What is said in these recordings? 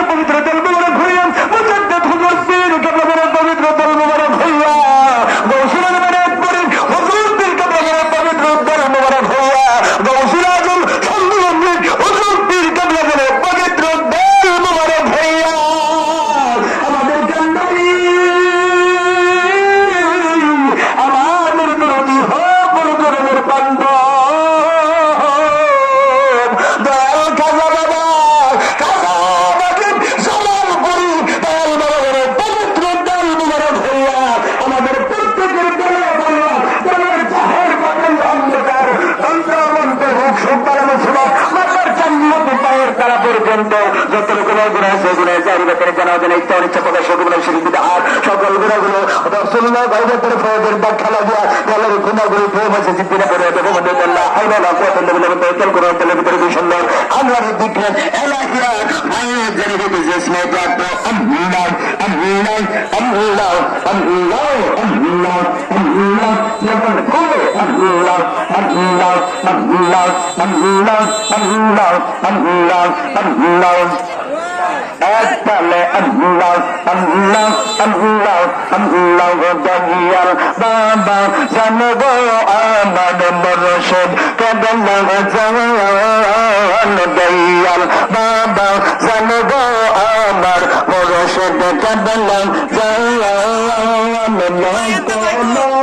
পবিত্র তেল মোবারক হইয়া মুজাদ্দিদ হুজুর পীর কেবলা পবিত্র তেল মোবারক হইয়া গৌসুলের মেরাজ পরে হুজুর পীর কেবলা পবিত্র তেল মোবারক হইয়া গৌসুল আজম সম্মিলন হুজুর পীর কেবলা পবিত্র তেল মোবারক হইয়া আমাদের জান্নাতি আমাদের নবী হোক গুরুজনের বান্ধব দয়াল খাজা বাবা খাজা বাজিদ জালালপুরি দয়াল বাবার পবিত্র তেল মোবারক হইয়া আমাদের প্রত্যেকের দলে বলল দলের জাহের বাতিল অন্ধকার অন্তরমন্ত্র হোক সুপার মুসলমান মাতার জান্নাত পায়ের তারা পর্যন্ত যত রকমের গুনাহ আছে গুনাহ জারি ব্যাপারে জানা যায় ইচ্ছা অনিচ্ছা প্রকাশ সকলের শিরিক আর সকল গুনাহগুলো রাসূলুল্লাহ বাইবেলের ফরদের ব্যাখ্যা লাগিয়া দলের গুনাহগুলো প্রেম আছে জিদ্দিনা করে দেব মধ্যে আল্লাহ হাওলা লা কুওয়াতা ইল্লা বিল্লাহ তাওয়াক্কাল করে তেলের ভিতরে বিশাল্লাহ আল্লাহর জিকির এলাহিয়াত আয়াত জারি হতে জিসমে প্রাপ্ত আল্লাহ আল্লাহ আল্লাহ আল্লাহ আল্লাহ আল্লাহ জবান খুলে আল্লাহ আল্লাহ আল্লাহ আল্লাহ আল্লাহ আল্লাহ আল্লাহ আল্লাহ আল্লাহ আল্লাহ আল্লাহ আল্লাহ দয়াল বাবা জানবো আমার মুর্শিদ কেবলা জান দয়াল বাবা জানবো আমার মুর্শিদ কেবলা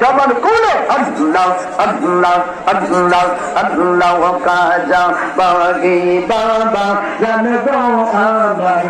জবান খুলে আল্লাহ আল্লাহ আল্লাহ আল্লাহ কাজা বাগি বাবা জানবো আমার